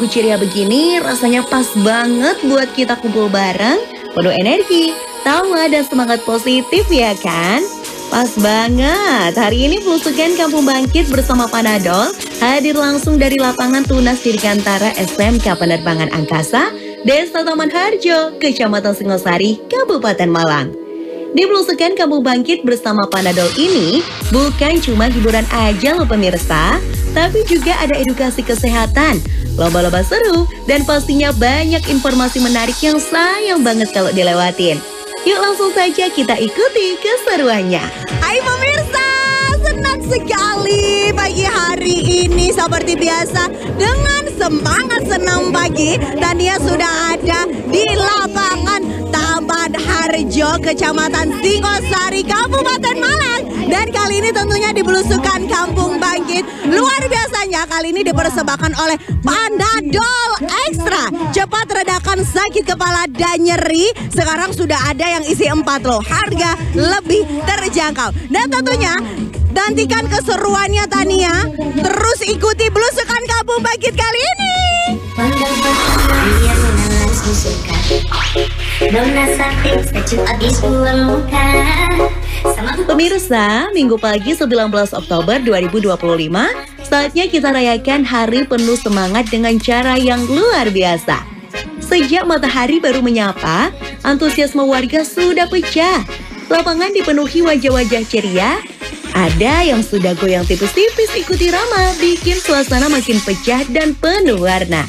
minggu ceria begini rasanya pas banget buat kita kumpul bareng, penuh energi, tawa dan semangat positif ya kan? Pas banget, hari ini Belusukan Kampung Bangkit bersama Panadol hadir langsung dari lapangan Tunas Dirgantara SMK Penerbangan Angkasa, Desa Taman Harjo, Kecamatan Singosari, Kabupaten Malang. Di Belusukan Kampung Bangkit bersama Panadol ini bukan cuma hiburan aja loh pemirsa, tapi juga ada edukasi kesehatan, lomba-lomba seru, dan pastinya banyak informasi menarik yang sayang banget kalau dilewatin. Yuk langsung saja kita ikuti keseruannya. Hai pemirsa, senang sekali pagi hari ini seperti biasa dengan semangat senam pagi. Tania sudah ada di lapangan Taman Harjo, Kecamatan Singosari, Kabupaten Malang. Dan kali ini tentunya di Belusukan Kampung Bangkit. Luar biasanya kali ini dipersembahkan oleh Panadol Extra. Cepat redakan sakit kepala dan nyeri. Sekarang sudah ada yang isi 4 loh. Harga lebih terjangkau. Dan tentunya nantikan keseruannya Tania. Terus ikuti Belusukan Kampung Bangkit kali ini. Pemirsa, Minggu pagi 19 Oktober 2025, saatnya kita rayakan hari penuh semangat dengan cara yang luar biasa. Sejak matahari baru menyapa, antusiasme warga sudah pecah. Lapangan dipenuhi wajah-wajah ceria. Ada yang sudah goyang tipis-tipis ikuti Rama, bikin suasana makin pecah dan penuh warna.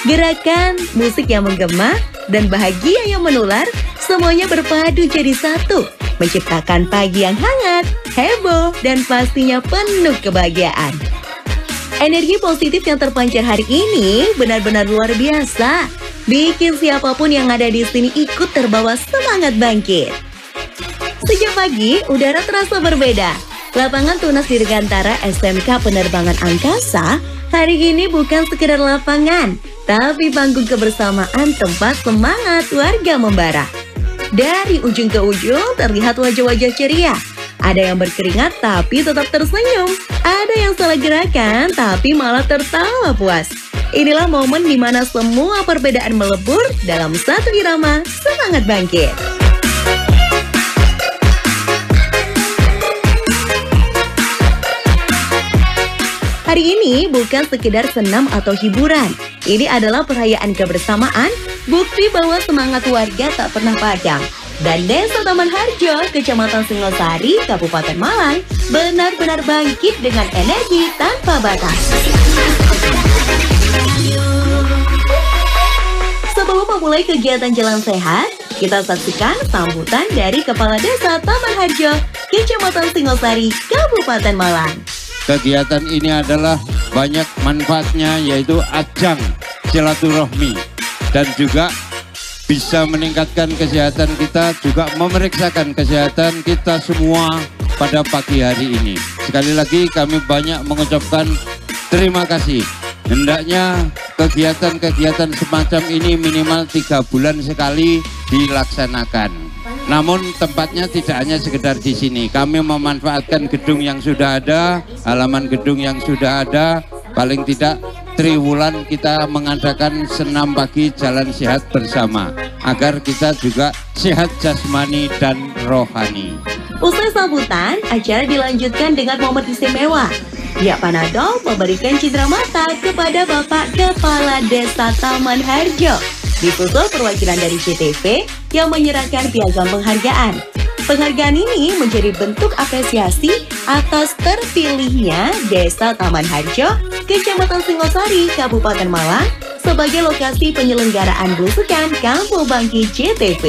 Gerakan, musik yang menggema, dan bahagia yang menular, semuanya berpadu jadi satu, menciptakan pagi yang hangat, heboh, dan pastinya penuh kebahagiaan. Energi positif yang terpancar hari ini benar-benar luar biasa, bikin siapapun yang ada di sini ikut terbawa semangat bangkit. Sejak pagi, udara terasa berbeda. Lapangan Tunas Dirgantara SMK Penerbangan Angkasa hari ini bukan sekedar lapangan, tapi panggung kebersamaan tempat semangat warga membara. Dari ujung ke ujung terlihat wajah-wajah ceria. Ada yang berkeringat tapi tetap tersenyum. Ada yang salah gerakan tapi malah tertawa puas. Inilah momen di mana semua perbedaan melebur dalam satu irama semangat bangkit. Hari ini bukan sekedar senam atau hiburan. Ini adalah perayaan kebersamaan, bukti bahwa semangat warga tak pernah padam. Dan Desa Taman Harjo, Kecamatan Singosari, Kabupaten Malang, benar-benar bangkit dengan energi tanpa batas. Sebelum memulai kegiatan jalan sehat, kita saksikan sambutan dari Kepala Desa Taman Harjo, Kecamatan Singosari, Kabupaten Malang. Kegiatan ini adalah banyak manfaatnya, yaitu ajang silaturahmi dan juga bisa meningkatkan kesehatan kita, juga memeriksakan kesehatan kita semua pada pagi hari ini. Sekali lagi kami banyak mengucapkan terima kasih. Hendaknya kegiatan-kegiatan semacam ini minimal 3 bulan sekali dilaksanakan. Namun tempatnya tidak hanya sekedar di sini. Kami memanfaatkan gedung yang sudah ada, halaman gedung yang sudah ada. Paling tidak triwulan kita mengadakan senam pagi jalan sehat bersama, agar kita juga sehat jasmani dan rohani. Usai sambutan, acara dilanjutkan dengan momen istimewa. Pihak Panadol memberikan cindera mata kepada Bapak Kepala Desa Taman Harjo. Disusul perwakilan dari CTV yang menyerahkan piagam penghargaan. Penghargaan ini menjadi bentuk apresiasi atas terpilihnya Desa Taman Harjo, Kecamatan Singosari, Kabupaten Malang, sebagai lokasi penyelenggaraan Belusukan Kampung Bangkit CTV.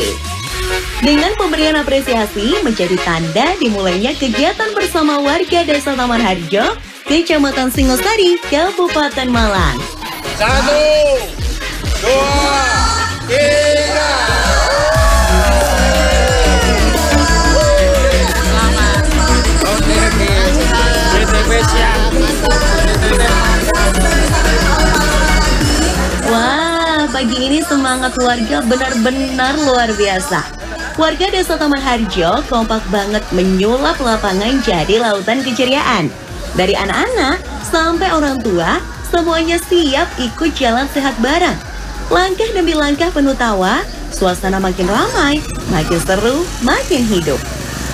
Dengan pemberian apresiasi menjadi tanda dimulainya kegiatan bersama warga Desa Taman Harjo, Kecamatan Singosari, Kabupaten Malang. 1, 2, 3. Wah, pagi ini semangat warga benar-benar luar biasa. Warga Desa Taman Harjo kompak banget menyulap lapangan jadi lautan keceriaan. Dari anak-anak sampai orang tua, semuanya siap ikut jalan sehat bareng. Langkah demi langkah penuh tawa, suasana makin ramai, makin seru, makin hidup.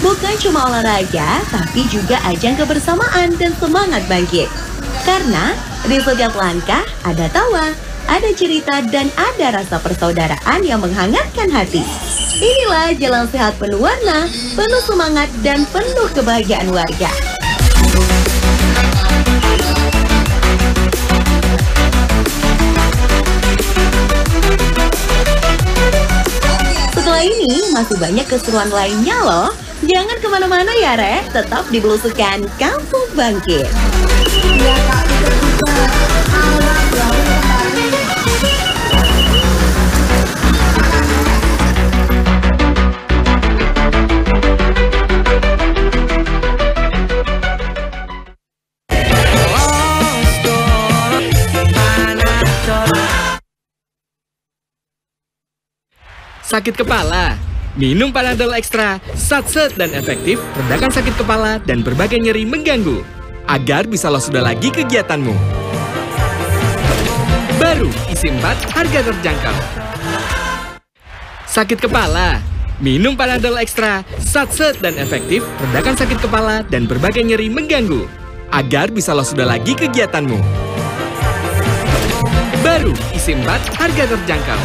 Bukan cuma olahraga, tapi juga ajang kebersamaan dan semangat bangkit. Karena di setiap langkah ada tawa, ada cerita, dan ada rasa persaudaraan yang menghangatkan hati. Inilah jalan sehat penuh warna, penuh semangat, dan penuh kebahagiaan warga. Setelah ini masih banyak keseruan lainnya loh. Jangan kemana-mana ya Rek, tetap di Belusukan Kampung Bangkit. Sakit kepala? Minum Panadol Extra, satset dan efektif, redakan sakit kepala dan berbagai nyeri mengganggu. Agar bisa lolos sudah lagi kegiatanmu. Baru, isi 4, harga terjangkau. Sakit kepala? Minum Panadol Extra, satset dan efektif, redakan sakit kepala dan berbagai nyeri mengganggu. Agar bisa lolos sudah lagi kegiatanmu. Baru, isi 4, harga terjangkau.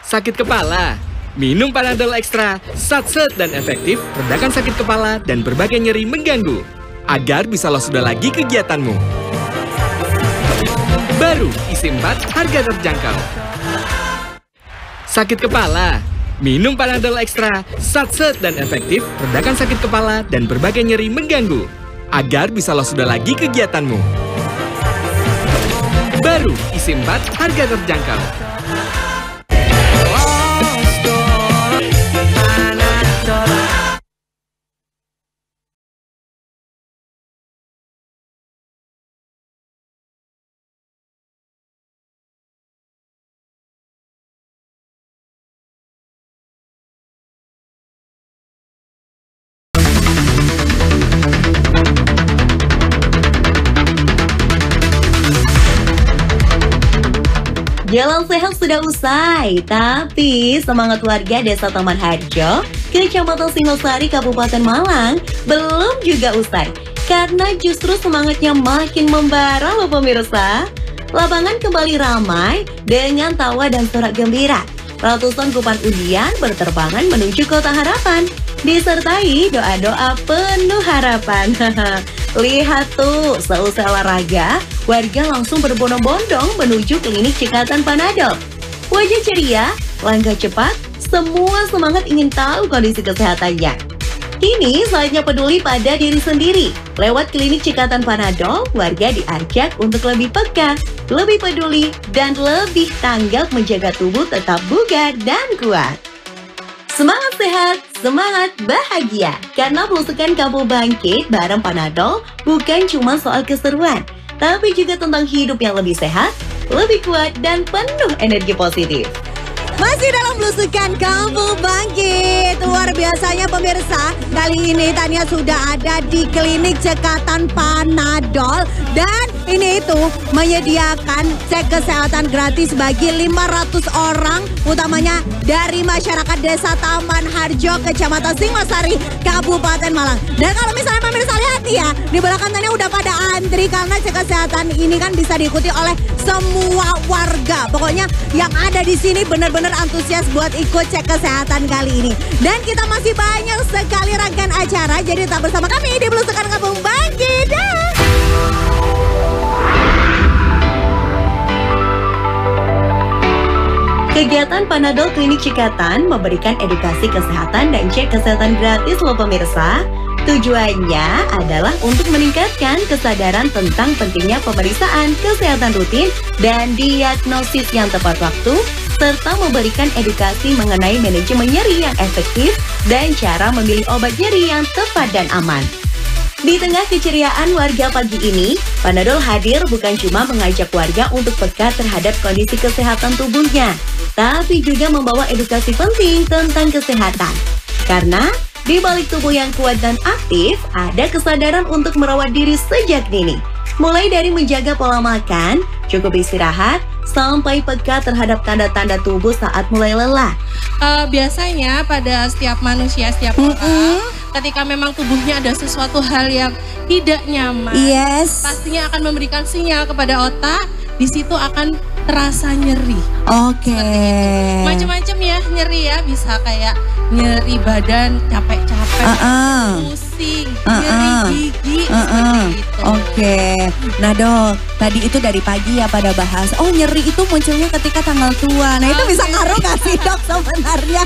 Sakit kepala? Minum Panadol Extra, satset dan efektif, redakan sakit kepala dan berbagai nyeri mengganggu. Agar bisa lolos sudah lagi kegiatanmu. Baru, isi 4, harga terjangkau. Sakit kepala? Minum Panadol Extra, satset dan efektif, redakan sakit kepala dan berbagai nyeri mengganggu. Agar bisa lolos sudah lagi kegiatanmu. Baru, isi 4, harga terjangkau. Jalan sehat sudah usai, tapi semangat warga Desa Taman Harjo, Kecamatan Singosari, Kabupaten Malang belum juga usai. Karena justru semangatnya makin membara loh pemirsa. Lapangan kembali ramai dengan tawa dan sorak gembira. Ratusan kupan undian berterbangan menuju Kota Harapan, disertai doa-doa penuh harapan. Lihat tuh, seusai olahraga, warga langsung berbondong-bondong menuju klinik Cekatan Panadol. Wajah ceria, langkah cepat, semua semangat ingin tahu kondisi kesehatannya. Kini saatnya peduli pada diri sendiri. Lewat klinik Cekatan Panadol, warga diajak untuk lebih peka, lebih peduli, dan lebih tanggap menjaga tubuh tetap bugar dan kuat. Semangat sehat, semangat bahagia. Karena Belusukan Kampung Bangkit bareng Panadol bukan cuma soal keseruan, tapi juga tentang hidup yang lebih sehat, lebih kuat, dan penuh energi positif. Masih dalam Belusukan Kampung Bangkit. Luar biasanya pemirsa, kali ini Tania sudah ada di klinik Cekatan Panadol. Dan ini itu menyediakan cek kesehatan gratis bagi 500 orang, utamanya dari masyarakat Desa Taman Harjo, Kecamatan Singosari, Kabupaten Malang. Dan kalau misalnya pemirsa lihat ya, di belakang Tania udah pada antri karena cek kesehatan ini kan bisa diikuti oleh semua warga. Pokoknya yang ada di sini benar-benar antusias buat ikut cek kesehatan kali ini. Dan kita masih banyak sekali rangkaian acara, jadi tetap bersama kami di Belusukan Kampung Bangkit. Kegiatan Panadol Klinik Cekatan memberikan edukasi kesehatan dan cek kesehatan gratis loh pemirsa. Tujuannya adalah untuk meningkatkan kesadaran tentang pentingnya pemeriksaan kesehatan rutin dan diagnosis yang tepat waktu, serta memberikan edukasi mengenai manajemen nyeri yang efektif dan cara memilih obat nyeri yang tepat dan aman. Di tengah keceriaan warga pagi ini, Panadol hadir bukan cuma mengajak warga untuk peka terhadap kondisi kesehatan tubuhnya, tapi juga membawa edukasi penting tentang kesehatan. Karena di balik tubuh yang kuat dan aktif, ada kesadaran untuk merawat diri sejak dini. Mulai dari menjaga pola makan, cukup istirahat, sampai peka terhadap tanda-tanda tubuh saat mulai lelah. Biasanya pada setiap manusia, setiap orang, ketika memang tubuhnya ada sesuatu hal yang tidak nyaman, Yes. pastinya akan memberikan sinyal kepada otak. Di situ akan terasa nyeri. Oke. Macam-macam ya nyeri ya, bisa kayak nyeri badan, capek-capek, pusing, nyeri gigi, seperti itu. Oke. Nah dok, tadi itu dari pagi ya pada bahas. Oh nyeri itu munculnya ketika tanggal tua. Nah itu bisa ngaruh gak sih dok sebenarnya?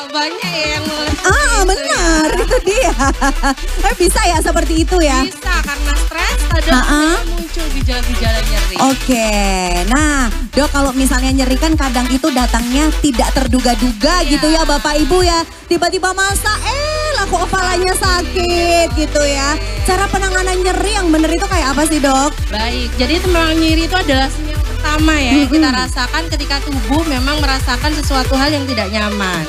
Banyak ya yang Benar, itu dia. Bisa ya seperti itu ya? Bisa, karena stres kadang muncul gejala-gejala nyeri. Oke, nah dok kalau misalnya nyeri kan kadang itu datangnya tidak terduga-duga gitu ya Bapak Ibu ya. Tiba-tiba masa lah kok kepalanya sakit gitu ya. Cara penanganan nyeri yang benar itu kayak apa sih dok? Baik, jadi memang nyeri itu adalah sinyal pertama ya yang kita rasakan ketika tubuh memang merasakan sesuatu hal yang tidak nyaman.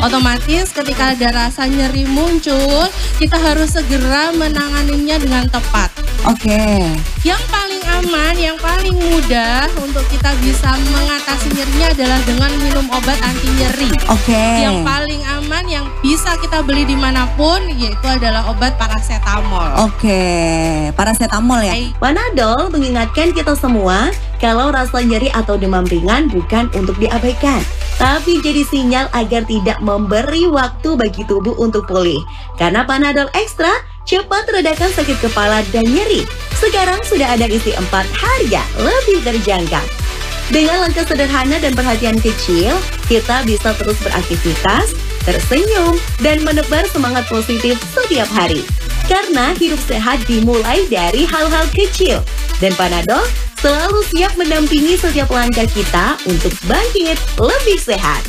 Otomatis ketika ada rasa nyeri muncul, kita harus segera menanganinya dengan tepat. Oke. Yang paling aman, yang paling mudah untuk kita bisa mengatasi nyerinya adalah dengan minum obat anti nyeri. Oke. Yang paling aman yang bisa kita beli dimanapun yaitu adalah obat paracetamol. Oke, paracetamol ya. Panadol mengingatkan kita semua kalau rasa nyeri atau demam ringan bukan untuk diabaikan, tapi jadi sinyal agar tidak memberi waktu bagi tubuh untuk pulih. Karena Panadol Extra cepat redakan sakit kepala dan nyeri. Sekarang sudah ada isi 4 harga lebih terjangkau. Dengan langkah sederhana dan perhatian kecil, kita bisa terus beraktivitas, tersenyum, dan menebar semangat positif setiap hari. Karena hidup sehat dimulai dari hal-hal kecil. Dan Panadol selalu siap mendampingi setiap langkah kita untuk bangkit lebih sehat.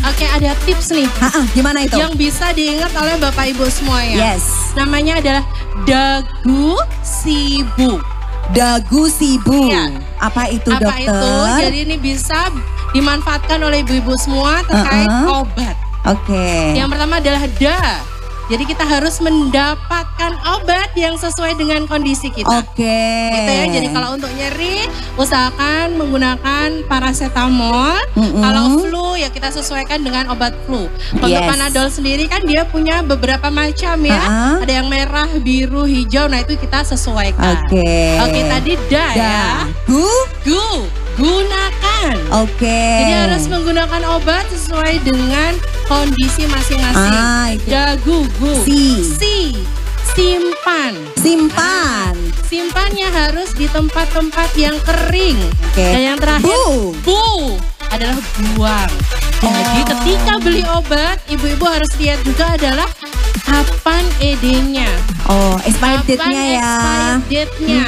Oke, ada tips nih. Gimana itu? Yang bisa diingat oleh Bapak Ibu semua ya. Yes. Namanya adalah dagu sibu. Dagu sibu. Ya. Apa itu Apa dokter? itu? Jadi ini bisa dimanfaatkan oleh ibu-ibu semua terkait obat. Oke. Yang pertama adalah Jadi kita harus mendapatkan obat yang sesuai dengan kondisi kita. Oke. Gitu ya. Jadi kalau untuk nyeri, usahakan menggunakan paracetamol. Kalau flu ya kita sesuaikan dengan obat flu. Untuk Panadol sendiri kan dia punya beberapa macam ya. Ada yang merah, biru, hijau. Nah itu kita sesuaikan. Oke. Oke, tadi ya. Gunakan. Oke. Jadi harus menggunakan obat sesuai dengan kondisi masing-masing. Dagu. Simpan. Simpannya harus di tempat-tempat yang kering. Dan yang terakhir, adalah buang. Jadi ketika beli obat, ibu-ibu harus lihat juga adalah kapan ED-nya. Expired date-nya ya. Expired date-nya.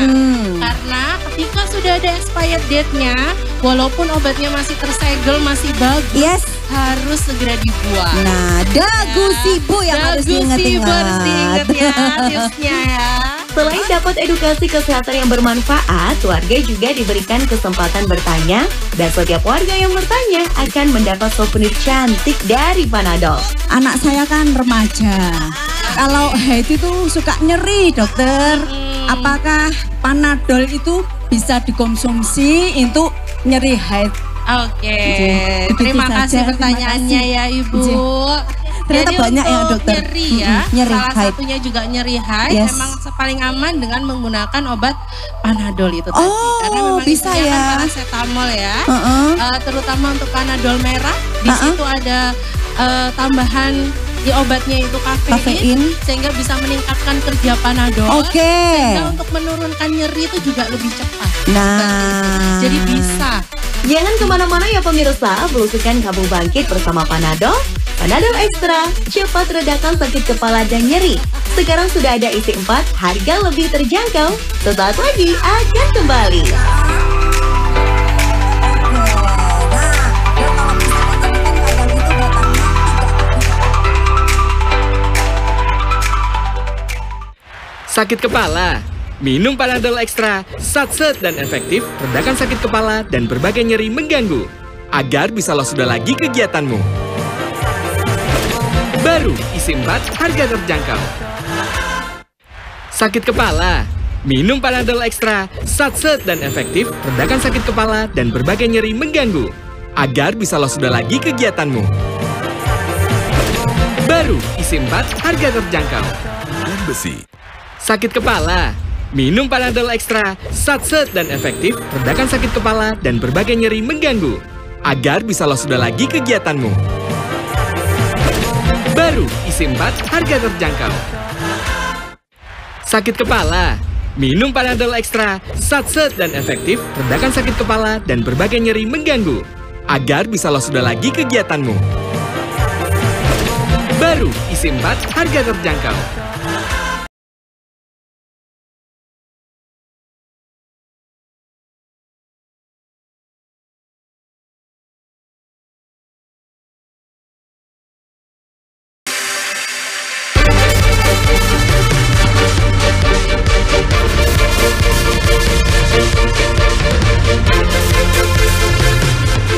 Karena ketika sudah ada expired date-nya, walaupun obatnya masih tersegel, masih bagus, harus segera dibuang. Nah, dagu sibu yang harus diingat-ingat. Harus diingat ya tipsnya ya. Selain dapat edukasi kesehatan yang bermanfaat, warga juga diberikan kesempatan bertanya, dan setiap warga yang bertanya akan mendapat souvenir cantik dari Panadol. Anak saya kan remaja. Kalau head itu suka nyeri, dokter. Apakah Panadol itu bisa dikonsumsi untuk nyeri head? Oke, terima kasih pertanyaannya ya Ibu. Ternyata jadi banyak ya dokter. Nyeri ya, nyeri salah haid. satunya juga nyeri haid. Memang paling aman dengan menggunakan obat Panadol itu tadi. Karena memang bisa isinya ya. kan paracetamol ya. Terutama untuk Panadol merah, di situ ada tambahan di obatnya itu kafein, sehingga bisa meningkatkan kerja Panadol. Sehingga untuk menurunkan nyeri itu juga lebih cepat. Nah, jadi bisa. Jangan kemana-mana ya pemirsa, belusukan Kampung Bangkit bersama Panadol. Panadol Extra, cepat redakan sakit kepala dan nyeri. Sekarang sudah ada isi 4, harga lebih terjangkau. Sesaat lagi akan kembali. Sakit kepala? Minum Panadol Extra, satset dan efektif, redakan sakit kepala dan berbagai nyeri mengganggu. Agar bisa lolos sudah lagi kegiatanmu. Baru isi 4, harga terjangkau. Sakit kepala? Minum Panadol Extra, satset dan efektif, redakan sakit kepala dan berbagai nyeri mengganggu. Agar bisa lolos sudah lagi kegiatanmu. Baru, isi 4, harga terjangkau. Dan besi. Sakit kepala, minum Panadol Extra, satset dan efektif, redakan sakit kepala dan berbagai nyeri mengganggu. Agar bisa lolos sudah lagi kegiatanmu. Baru, isi 4, harga terjangkau. Sakit kepala, minum Panadol Extra, satset dan efektif, redakan sakit kepala dan berbagai nyeri mengganggu. Agar bisa lolos sudah lagi kegiatanmu. Baru, isi 4, harga terjangkau.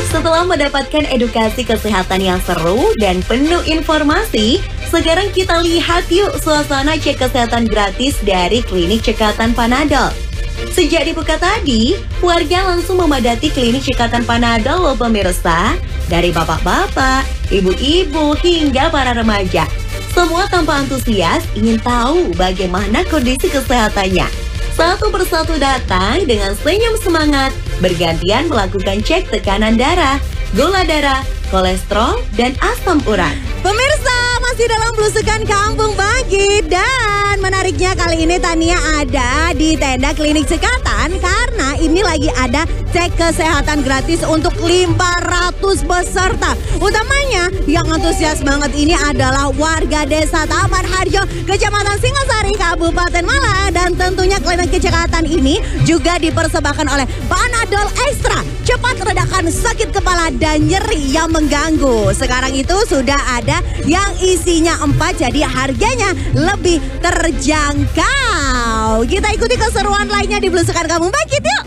Setelah mendapatkan edukasi kesehatan yang seru dan penuh informasi, sekarang kita lihat yuk suasana cek kesehatan gratis dari Klinik Cekatan Panadol. Sejak dibuka tadi, warga langsung memadati Klinik Cekatan Panadol loh pemirsa. Dari bapak-bapak, ibu-ibu, hingga para remaja. Semua tanpa antusias ingin tahu bagaimana kondisi kesehatannya. Satu persatu datang dengan senyum semangat, bergantian melakukan cek tekanan darah, gula darah, kolesterol, dan asam urat. Pemirsa, masih dalam belusukan Kampung Pagi. Dan menariknya kali ini Tania ada di tenda Klinik Cekatan karena ini lagi ada cek kesehatan gratis untuk 500 peserta. Utamanya yang antusias banget ini adalah warga Desa Taman Harjo, Kecamatan Singasari, Kabupaten Malang. Dan tentunya Klinik Cekatan ini juga dipersembahkan oleh Panadol Extra, cepat redakan sakit kepala dan nyeri yang mengganggu. Sekarang itu sudah ada yang isinya 4, jadi harganya lebih terjangkau. Kita ikuti keseruan lainnya di Belusukan Kampung Pagi yuk.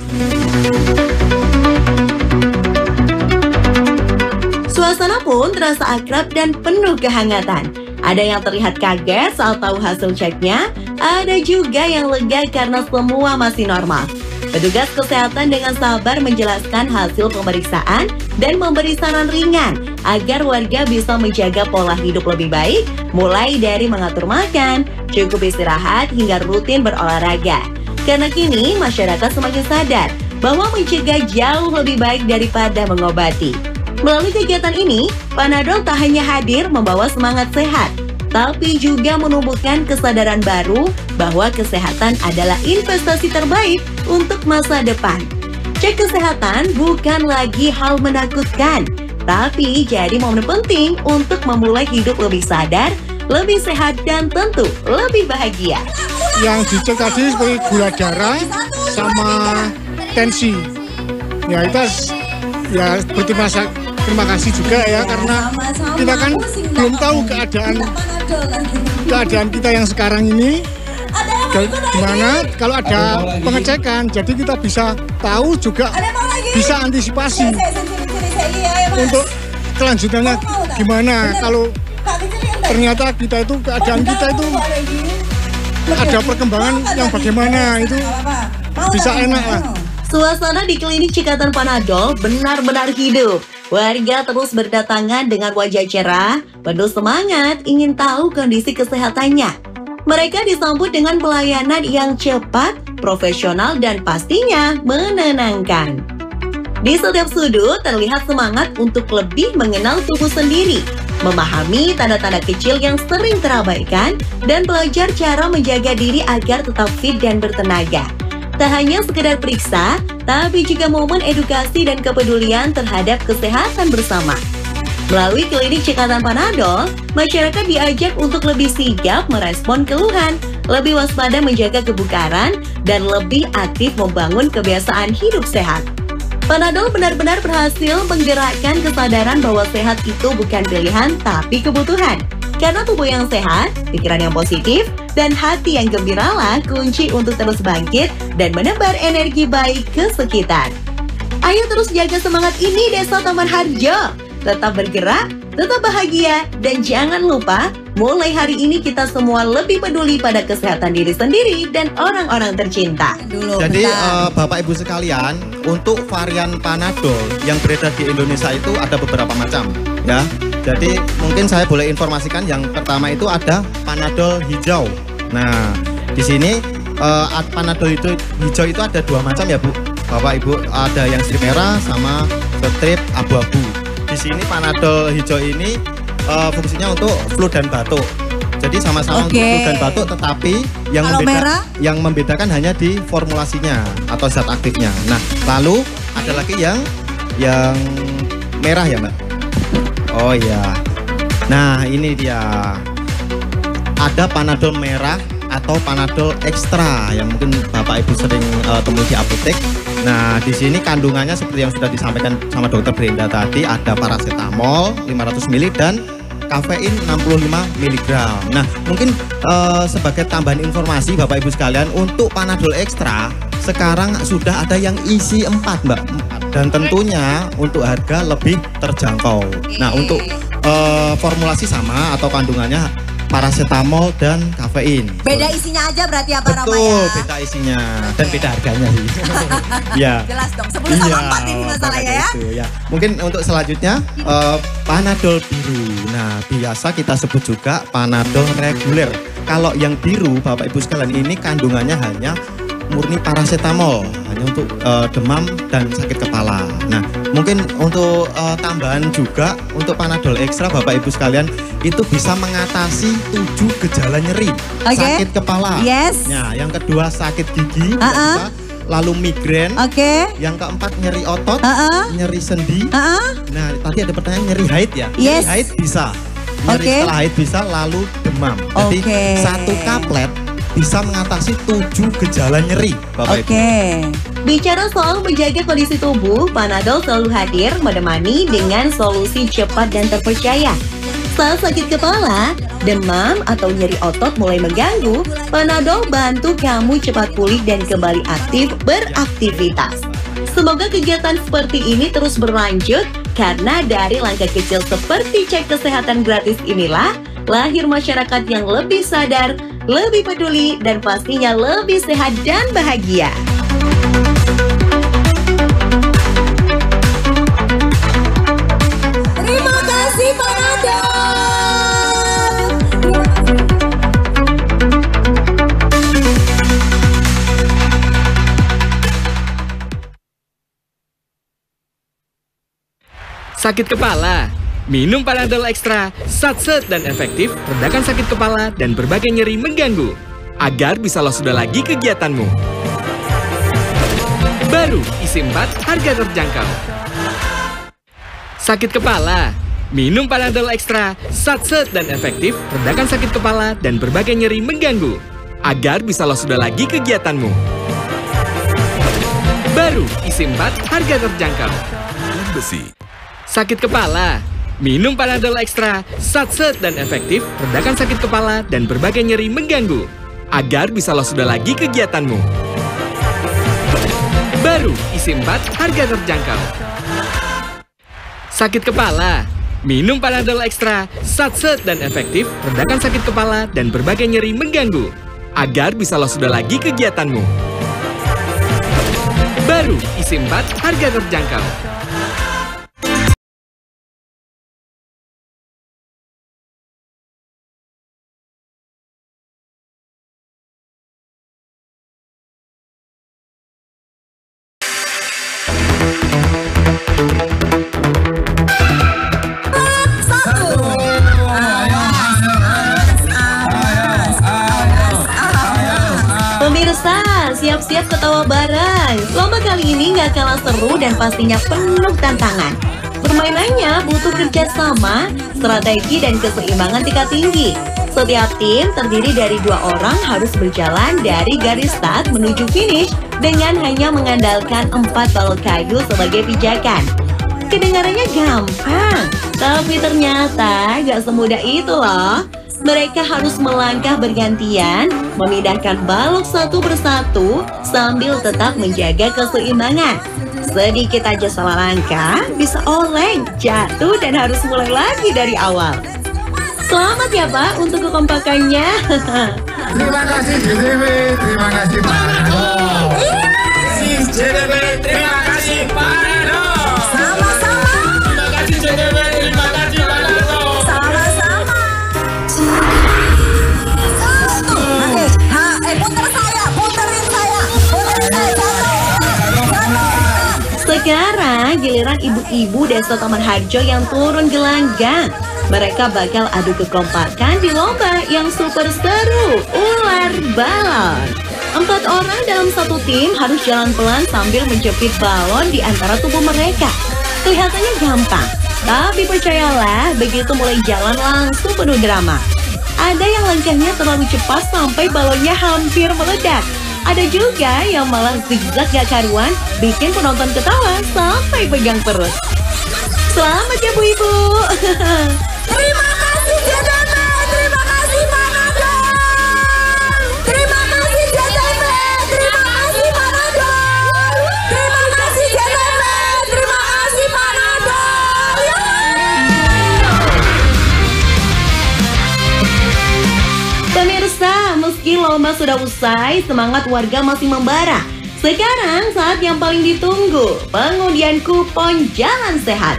Suasana pun terasa akrab dan penuh kehangatan. Ada yang terlihat kaget saat tahu hasil ceknya, ada juga yang lega karena semua masih normal. Petugas kesehatan dengan sabar menjelaskan hasil pemeriksaan dan memberi saran ringan agar warga bisa menjaga pola hidup lebih baik, mulai dari mengatur makan, cukup istirahat, hingga rutin berolahraga. Karena kini masyarakat semakin sadar bahwa mencegah jauh lebih baik daripada mengobati. Melalui kegiatan ini, Panadol tak hanya hadir membawa semangat sehat, tapi juga menumbuhkan kesadaran baru bahwa kesehatan adalah investasi terbaik untuk masa depan. Cek kesehatan bukan lagi hal menakutkan, tapi jadi momen penting untuk memulai hidup lebih sadar, lebih sehat, dan tentu lebih bahagia. Yang dicek tadi seperti gula darah sama tensi. Ya itu ya terima kasih juga ya, karena kita kan belum tahu keadaan kita yang sekarang ini gimana. Kalau ada pengecekan, jadi kita bisa tahu juga, bisa antisipasi untuk kelanjutannya gimana. Kalau ternyata kita itu keadaan kita itu ada perkembangan yang bagaimana, itu bisa enak lah. Suasana di Klinik Cekatan Panadol benar-benar hidup. Warga terus berdatangan dengan wajah cerah, penuh semangat, ingin tahu kondisi kesehatannya. Mereka disambut dengan pelayanan yang cepat, profesional, dan pastinya menenangkan. Di setiap sudut terlihat semangat untuk lebih mengenal tubuh sendiri, memahami tanda-tanda kecil yang sering terabaikan, dan belajar cara menjaga diri agar tetap fit dan bertenaga. Tak hanya sekedar periksa, tapi juga momen edukasi dan kepedulian terhadap kesehatan bersama. Melalui Klinik Cekatan Panadol, masyarakat diajak untuk lebih sigap merespon keluhan, lebih waspada menjaga kebugaran, dan lebih aktif membangun kebiasaan hidup sehat. Panadol benar-benar berhasil menggerakkan kesadaran bahwa sehat itu bukan pilihan, tapi kebutuhan. Karena tubuh yang sehat, pikiran yang positif, dan hati yang gembiralah kunci untuk terus bangkit dan menebar energi baik ke sekitar. Ayo terus jaga semangat ini Desa Taman Harjo. Tetap bergerak, tetap bahagia, dan jangan lupa mulai hari ini kita semua lebih peduli pada kesehatan diri sendiri dan orang-orang tercinta. Jadi Bapak Ibu sekalian, untuk varian Panadol yang beredar di Indonesia itu ada beberapa macam ya. Jadi mungkin saya boleh informasikan yang pertama itu ada Panadol hijau. Nah, di sini Panadol hijau itu ada dua macam ya Bu, Bapak Ibu. Ada yang strip merah sama strip abu-abu. Di sini Panadol hijau ini fungsinya untuk flu dan batuk. Jadi sama-sama untuk flu dan batuk, tetapi yang membedakan hanya di formulasinya atau zat aktifnya. Nah, lalu ada lagi yang merah ya Mbak. Oh iya. Nah, ini dia. Ada Panadol merah atau Panadol ekstra yang mungkin Bapak Ibu sering temui di apotek. Nah, di sini kandungannya seperti yang sudah disampaikan sama Dokter Brenda tadi, ada paracetamol 500 ml dan kafein 65 mg. Nah, mungkin sebagai tambahan informasi Bapak Ibu sekalian, untuk Panadol ekstra sekarang sudah ada yang isi 4 Mbak. Dan tentunya untuk harga lebih terjangkau. Nah, untuk formulasi sama atau kandungannya paracetamol dan kafein. Beda isinya aja berarti ya Pak Rama ya? Betul, beda isinya dan beda harganya sih. Ya. Jelas dong, 10 sama 4 ini masalahnya ya. Ya. Mungkin untuk selanjutnya Panadol biru. Nah, biasa kita sebut juga Panadol reguler. Kalau yang biru Bapak Ibu sekalian, ini kandungannya hanya murni paracetamol, hanya untuk demam dan sakit kepala. Nah, mungkin untuk tambahan juga untuk Panadol ekstra Bapak Ibu sekalian, itu bisa mengatasi 7 gejala nyeri, sakit kepala. Nah, yang kedua sakit gigi, lalu migrain. Yang keempat nyeri otot, nyeri sendi. Nah, tadi ada pertanyaan nyeri haid ya? Nyeri haid bisa. Nyeri setelah haid bisa, lalu demam. Jadi satu kaplet bisa mengatasi 7 gejala nyeri, Bapak Ibu. Bicara soal menjaga kondisi tubuh, Panadol selalu hadir menemani dengan solusi cepat dan terpercaya. Saat sakit kepala, demam, atau nyeri otot mulai mengganggu, Panadol bantu kamu cepat pulih dan kembali aktif beraktivitas. Semoga kegiatan seperti ini terus berlanjut, karena dari langkah kecil seperti cek kesehatan gratis inilah lahir masyarakat yang lebih sadar, lebih peduli, dan pastinya lebih sehat dan bahagia. Terima kasih Panadol. Sakit kepala? Minum Panadol Ekstra, satset dan efektif, redakan sakit kepala dan berbagai nyeri mengganggu, agar bisa lolos sudah lagi kegiatanmu. Baru, isi 4, harga terjangkau. Sakit kepala? Minum Panadol Ekstra, satset dan efektif, redakan sakit kepala dan berbagai nyeri mengganggu, agar bisa lolos sudah lagi kegiatanmu. Baru, isi 4, harga terjangkau. Besi. Sakit kepala? Minum Panadol Ekstra, satset dan efektif, redakan sakit kepala dan berbagai nyeri mengganggu, agar bisa lolos sudah lagi kegiatanmu. Baru, isi 4, harga terjangkau. Sakit kepala? Minum Panadol Ekstra, satset dan efektif, redakan sakit kepala dan berbagai nyeri mengganggu, agar bisa lolos sudah lagi kegiatanmu. Baru, isi 4, harga terjangkau. Pemirsa, siap-siap ketawa bareng. Lomba kali ini nggak kalah seru dan pastinya penuh tantangan. Permainannya butuh kerjasama, strategi, dan keseimbangan tingkat tinggi. Setiap tim terdiri dari 2 orang harus berjalan dari garis start menuju finish dengan hanya mengandalkan 4 balok kayu sebagai pijakan. Kedengarannya gampang, tapi ternyata gak semudah itu loh. Mereka harus melangkah bergantian, memindahkan balok satu persatu sambil tetap menjaga keseimbangan. Sedikit aja salah langkah, bisa oleng, jatuh, dan harus mulai lagi dari awal. Selamat ya Pak untuk kekompakannya. Terima kasih JDW, terima kasih Panadol. JDW, terima kasih Panadol. Sama-sama. Terima kasih JDW, terima kasih Panadol. Sama-sama. Puterin saya. Sekarang giliran ibu-ibu Desa Taman Harjo yang turun gelanggang. Mereka bakal adu kekompakan di lomba yang super seru, ular balon. 4 orang dalam satu tim harus jalan pelan sambil menjepit balon di antara tubuh mereka. Kelihatannya gampang, tapi percayalah, begitu mulai jalan langsung penuh drama. Ada yang langkahnya terlalu cepat sampai balonnya hampir meledak. Ada juga yang malah zigzag gak karuan, bikin penonton ketawa sampai pegang perut. Selamat ya Bu Ibu. Terima kasih JDW, terima kasih Panadol. Terima kasih JDW, terima kasih Panadol. Terima kasih JDW, terima kasih Panadol. Pemirsa, meski lomba sudah usai, semangat warga masih membara. Sekarang saat yang paling ditunggu, pengundian kupon Jalan Sehat.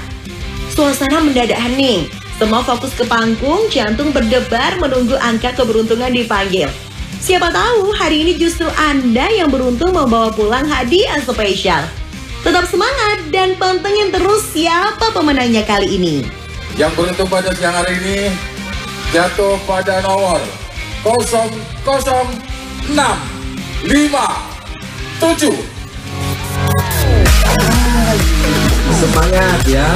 Suasana mendadak hening. Semua fokus ke panggung, jantung berdebar menunggu angka keberuntungan dipanggil. Siapa tahu hari ini justru Anda yang beruntung membawa pulang hadiah spesial. Tetap semangat dan pantengin terus siapa pemenangnya kali ini. Yang beruntung pada siang hari ini jatuh pada nomor 006557. Semangat ya.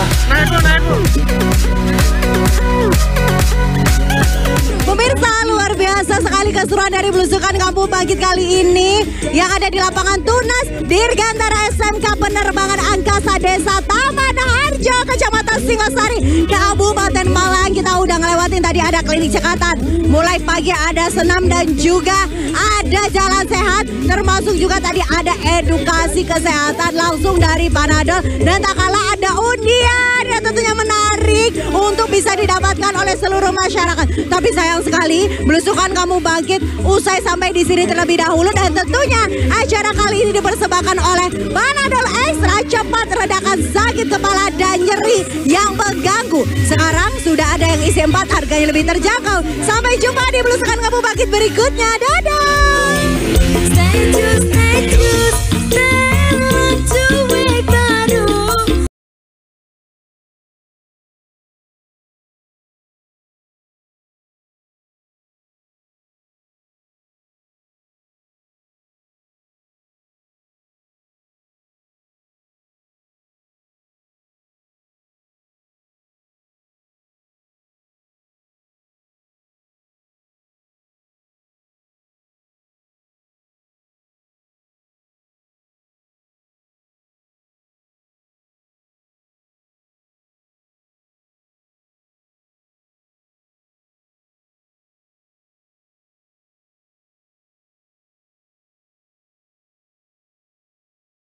Pemirsa, luar biasa sekali keseruan dari belusukan Kampung Bangkit kali ini yang ada di lapangan Tunas Dirgantara SMK Penerbangan Angkasa Desa Taman Harjo, Kecamatan Singasari, Kabupaten Malang. Kita udah ngelewatin tadi ada klinik cekatan, mulai pagi ada senam dan juga ada jalan sehat, termasuk juga tadi ada edukasi kesehatan langsung dari Panadol, dan tak kalah ada undian yang tentunya menarik untuk bisa didapatkan oleh seluruh masyarakat. Tapi sayang sekali belusukan Kampung Bangkit usai sampai di sini terlebih dahulu, dan tentunya acara kali ini dipersembahkan oleh Panadol Extra, cepat redakan sakit kepala dan nyeri yang mengganggu. Sekarang sudah ada yang isi 4, harganya lebih terjangkau. Sampai jumpa di belusukan Kampung Bangkit berikutnya. Dadah.